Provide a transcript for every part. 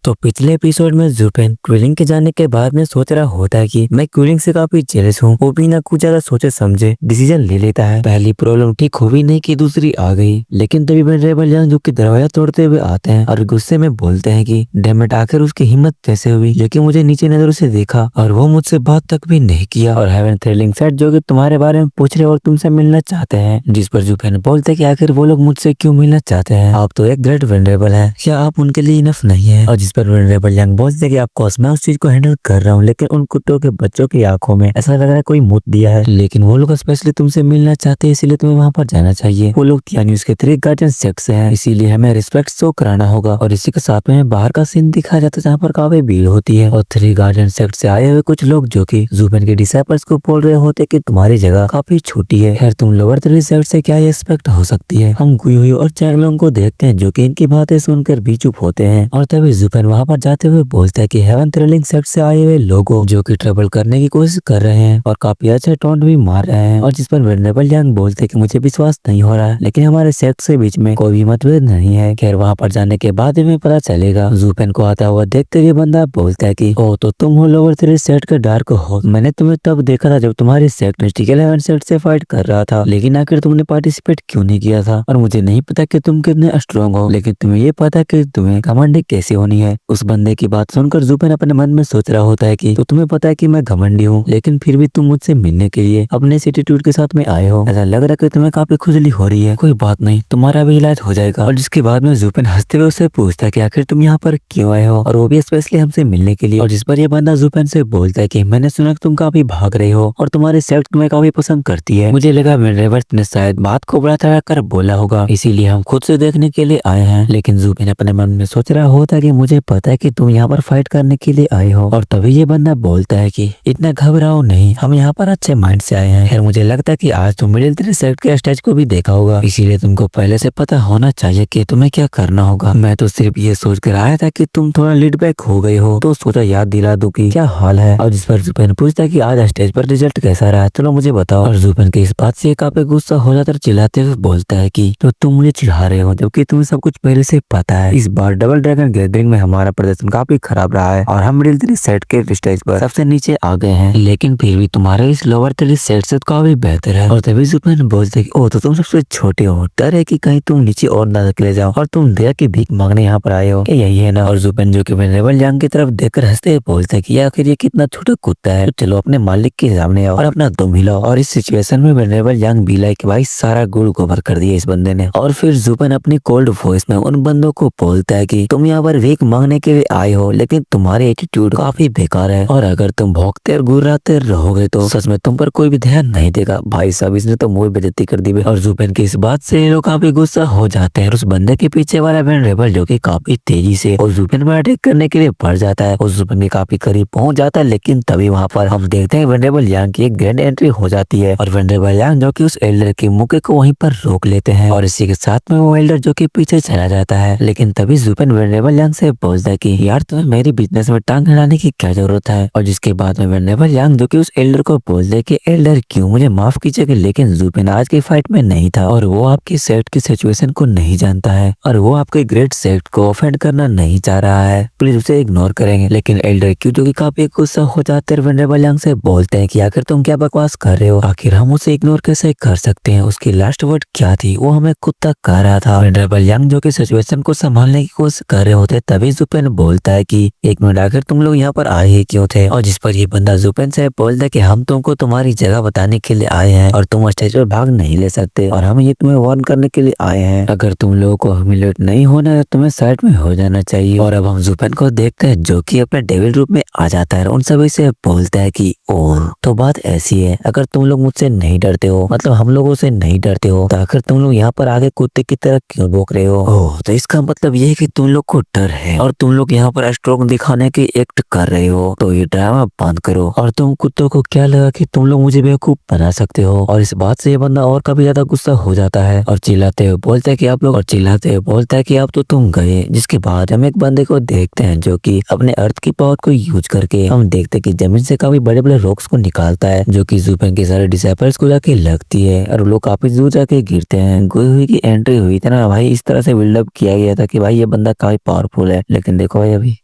तो पिछले एपिसोड में जुपेन क्विलिंग के जाने के बाद में सोच रहा होता है कि मैं क्विलिंग से काफी जेलस हूँ। वो बिना कुछ ज्यादा सोचे समझे डिसीजन ले लेता है। पहली प्रॉब्लम ठीक हो भी नहीं कि दूसरी आ गई। लेकिन तभी वेनरेबल यंग जो कि दरवाजा तोड़ते हुए आते हैं और गुस्से में बोलते हैं कि डैमेट आखिर उसकी हिम्मत कैसे हुई जो कि मुझे नीचे नजरों से देखा और वो मुझसे बात तक भी नहीं किया। और हेवन थ्रिलिंग सेट जो कि तुम्हारे बारे में पूछ रहे और तुमसे मिलना चाहते हैं। जिस पर जुपेन बोलते हैं कि आखिर वो लोग मुझसे क्यों मिलना चाहते हैं, आप तो एक ग्रेट वेनरेबल है, क्या आप उनके लिए इनफ नहीं है। और जिस पर वेनरेबल यंग बोलते हैं कि ऑफकोर्स मैं उस चीज को हैंडल कर रहा हूँ, लेकिन उन कुत्तों के बच्चों की आंखों में ऐसा लग रहा है कोई मुत दिया है। लेकिन वो लोग स्पेशली तुमसे मिलना चाहते हैं, इसीलिए तुम्हें वहाँ पर जाना चाहिए। वो लोग यानी के 3 गार्जियन सेक्स से हैं, इसीलिए हमें रिस्पेक्ट शो कराना होगा। और इसी के साथ में बाहर का सीन दिखाया जाता है जहाँ पर काफी भीड़ होती है और 3 गार्जियन सेक्ट से आए हुए कुछ लोग जो कि जुबेन के डिसाइपल्स को बोल रहे होते कि तुम्हारी जगह काफी छोटी है। खैर तुम लोअर 3 सेक्ट से क्या एक्सपेक्ट हो सकती है। हम गुई और चैंगलोंग को देखते हैं जो कि इनकी बातें सुनकर भी चुप होते हैं। और तभी जुबेन वहाँ पर जाते हुए बोलता है कि हेवन थ्रिलिंग सेक्ट से आए हुए लोगों जो कि ट्रबल करने की कोशिश कर रहे हैं और काफी अच्छे टोंट भी मार रहे हैं। और जिस पर वेनरेबल यंग बोलते हैं कि मुझे विश्वास नहीं हो रहा है, लेकिन हमारे सेक्ट के बीच में कोई भी मतभेद नहीं है। खैर वहाँ पर जाने के बाद हमें पता चलेगा। जुपेन को आता हुआ देखते हुए बंदा बोलता है कि ओ तो तुम हो लोअर 3 सेक्ट के डार्क हो। मैंने तुम्हें तब देखा था जब तुम्हारी सेक्ट मिस्टिकल हेवन सेक्ट से फाइट कर रहा था, लेकिन आखिर तुमने पार्टिसिपेट क्यों नहीं किया था। और मुझे नहीं पता कि तुम कितने स्ट्रॉन्ग हो, लेकिन तुम्हें ये पता कि तुम्हें घमंडी कैसे होनी है। उस बंदे की बात सुनकर जुपेन अपने मन में सोच रहा होता है कि तो तुम्हें पता है कि मैं घमंडी हूँ, लेकिन फिर भी तुम मुझसे मिलने के लिए अपने एटीट्यूड के साथ में आए हो। ऐसा लग रहा है कि तुम्हें काफी खुजली हो रही है। कोई बात नहीं, तुम्हारा भी इलाज हो जाएगा। और जिसके बाद में जुपेन हंसते हुए उससे पूछता है कि आखिर तुम यहाँ पर क्यों आए हो, और वो भी स्पेशली हमसे मिलने के लिए। और जिस पर ये बंदा जुपेन से बोलता है कि मैंने सुना कि तुम काफी भाग रहे हो और तुम्हारी सेक्ट तुम्हें काफी पसंद करती है। मुझे लगा वेनरेबल ने शायद बात को बड़ा चढ़ा कर बोला होगा, इसीलिए हम खुद से देखने के लिए आए हैं। लेकिन जुपेन अपने मन में सोच रहा होता है कि मुझे पता है कि तुम यहाँ पर फाइट करने के लिए आए हो। और तभी ये बंदा बोलता है कि इतना घबराओ नहीं, हम यहाँ पर अच्छे माइंड से आए हैं। खैर मुझे लगता है कि आज तुम मिडिल 3 सेक्ट के स्टेज को भी देखा होगा, इसीलिए तुमको पहले से पता होना चाहिए कि तुम्हें क्या करना होगा। मैं तो सिर्फ ये सोच कर आया था कि तुम थोड़ा लीड बैक हो गई हो, तो सोचा याद दिला दूं कि क्या हाल है। और जिस पर जुपेन पूछता है कि आज स्टेज पर रिजल्ट कैसा रहा, चलो मुझे बताओ। और जुपेन के इस बात से काफी गुस्सा हो जाता है, चिल्लाते हुए बोलता है कि तो तुम मुझे चिढ़ा रहे हो जबकि तुम्हें सब कुछ पहले से पता है। इस बार डबल ड्रैगन गैदरिंग में हमारा प्रदर्शन काफी खराब रहा है और हम मिडिल 3 सेट के स्टेज पर सबसे नीचे आ गए हैं, लेकिन फिर भी तुम्हारे इस लोअर 3 सेट से काफी बेहतर है। और तभी जुपेन बोलते कि ओ तो तुम सबसे छोटे हो, डर है कि कहीं तुम नीचे और ना चले जाओ और तुम दया की भीख मांगने यहाँ पर आए हो, यही है ना। और जुपेन जो कि वेनरेबल यंग की तरफ देखकर हंसते हुए बोलते हैं कि आखिर ये कितना छोटा कुत्ता है, तो चलो अपने मालिक के सामने आओ और अपना दम हिलाओ। और इस सिचुएशन में वेनरेबल यंग भी लाइक भाई सारा गुड़ गोबर कर दिया इस बंदे ने। और फिर जुपेन अपनी कोल्ड वॉइस में उन बंदों को बोलता है कि तुम यहाँ पर भीख मांगने के लिए आए हो, लेकिन तुम्हारे एटीट्यूड काफी बेकार है और अगर तुम भौंकते और गुर्राते रहोगे तो सच में तुम पर कोई भी ध्यान नहीं देगा। भाई साहब इसने तो मुंह बेइज्जती कर दी। और जुपेन की इस बात से ये लोग काफी गुस्सा हो जाते हैं और उस बंदे के पीछे वाला वेनरेबल जो कि काफी तेजी से और जुपेन पर अटैक करने के लिए बढ़ जाता है और जुपेन के काफी करीब पहुंच जाता है। लेकिन तभी वहाँ पर हम देखते हैं वेनरेबल यंग की एक ग्रैंड एंट्री हो जाती है और वेनरेबल यंग जो कि उस एल्डर के मुक्के को वहीं पर रोक लेते हैं और इसी के साथ में वो एल्डर जो कि पीछे चला जाता है। लेकिन तभी जुपेन वेनरेबल यंग से बोलता है कि यार तुम्हें मेरी बिजनेस में टांग अड़ाने की क्या जरूरत है। और जिसके बाद में वेनरेबल यंग जो कि उस एल्डर को बोलते है कि एल्डर क्यों, मुझे माफ कीजिएगा, लेकिन जुपेन आज की फाइट में नहीं था और वो आपकी सेक्ट की सिचुएशन को नहीं जानता है और वो आपके ग्रेट सेक्ट को ऑफेंड करना नहीं चाह रहा है, प्लीज उसे इग्नोर करेंगे। लेकिन एल्डर क्यों जो कि काफी गुस्सा हो जाते हैं वेनरेबल यंग से बोलते हैं कि आखिर तुम क्या बकवास कर रहे हो, आखिर हम उसे इग्नोर कैसे कर सकते हैं, उसकी लास्ट वर्ड क्या थी, वो हमें कुत्ता कह रहा था। वेनरेबल यंग जो कि सिचुएशन को संभालने की कोशिश कर रहे होते तभी जुपेन बोलता है कि एक मिनट, आखिर तुम लोग यहाँ पर आए ही क्यों थे। और जिस पर ये बंदा जुपेन से बोलता है कि हम तुमको तुम्हारी जगह बताने के लिए आए हैं और तुम स्टेज पर भाग नहीं ले सकते और हम ये तुम्हें वार्न करने के लिए आए हैं, अगर तुम लोगों को ह्यूमिलेट नहीं होना है तुम्हें साइड में हो जाना चाहिए। और अब हम जुपेन को देखते हैं जो कि अपने डेविल रूप में आ जाता है और उन सभी से बोलता है कि ओह तो बात ऐसी है, अगर तुम लोग मुझसे नहीं डरते हो, मतलब हम लोगों से नहीं डरते हो, तो आखिर तुम लोग यहाँ पर आगे कुत्ते की तरह क्यों भौंक रहे हो। ओह तो इसका मतलब ये है कि तुम लोग को डर है और तुम लोग यहाँ पर स्ट्रोंग दिखाने की एक्ट कर रहे हो, तो ये ड्रामा बंद करो। और तुम कुत्तों को क्या लगा कि तुम लोग मुझे बेवकूफ बना सकते हो। और इस बात से ये बंदा और काफी ज्यादा गुस्सा हो जाता है और चिल्लाते हुए बोलता है कि आप लोग, और चिल्लाते हुए बोलता है कि आप तो तुम गए। जिसके बाद हम एक बंदे को देखते हैं जो कि अपने अर्थ की पावर को यूज करके हम देखते हैं कि जमीन से काफी बड़े बड़े रॉक्स को निकालता है जो कि जुपेन के सारे डिसाइपल्स को जाके लगती है और लोग काफी दूर जाके गिरते हैं। गुई हुई की एंट्री हुई थी ना भाई, इस तरह से बिल्डअप किया गया था कि भाई ये बंदा काफी पावरफुल है, लेकिन देखो भाई अभी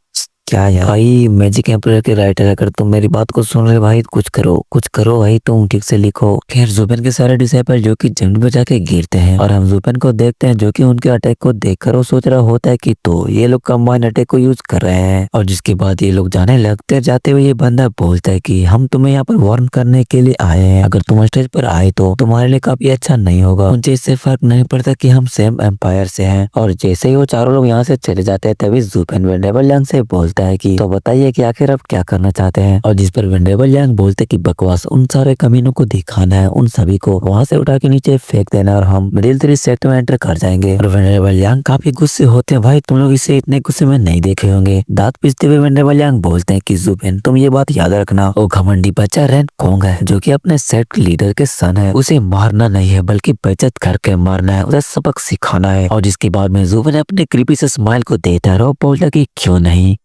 क्या यार भाई, मैजिक एम्पायर के राइटर अगर तुम मेरी बात को सुन रहे भाई, कुछ करो भाई, तुम ठीक से लिखो। खैर जुबेन के सारे डिसाइपल जो कि जमीन पर जाके गिरते हैं और हम जुबेन को देखते हैं जो कि उनके अटैक को देखकर वो सोच रहा होता है कि तो ये लोग कंबाइन अटैक को यूज कर रहे हैं। और जिसके बाद ये लोग जाने लगते, जाते हुए ये बंदा बोलता है कि हम तुम्हें यहाँ पर वार्न करने के लिए आए हैं, अगर तुम स्टेज पर आए तो तुम्हारे लिए काफी अच्छा नहीं होगा। मुझे इससे फर्क नहीं पड़ता कि हम सेम एम्पायर से हैं। और जैसे ही वो चारों लोग यहाँ से चले जाते हैं तभी जुबेन वेंडेबल यांग से बोलता है कि तो बताइए कि आखिर आप क्या करना चाहते हैं। और जिस पर वेंडेबल यांग बोलते कि बकवास, उन सारे कमीनों को दिखाना है, उन सभी को वहाँ से उठा के नीचे फेंक देना और हम मिडिल 3 सेक्टर में एंटर कर जाएंगे। और वेंडेबल यांग काफी गुस्से होते हैं, भाई तुम लोग इसे इतने गुस्से में नहीं देखे होंगे। दांत पीसते हुए वेंडेबल यांग बोलते हैं कि जुबेन तुम ये बात याद रखना, वो घमंडी बच्चा रैन कोंग है जो कि अपने सेट लीडर के सन है, उसे मारना नहीं है बल्कि बेइज्जत करके मारना है, उसे सबक सिखाना है। और जिसके बाद में जुबेन अपने क्रीपी से स्माइल को देता है और बोलता कि क्यों नहीं।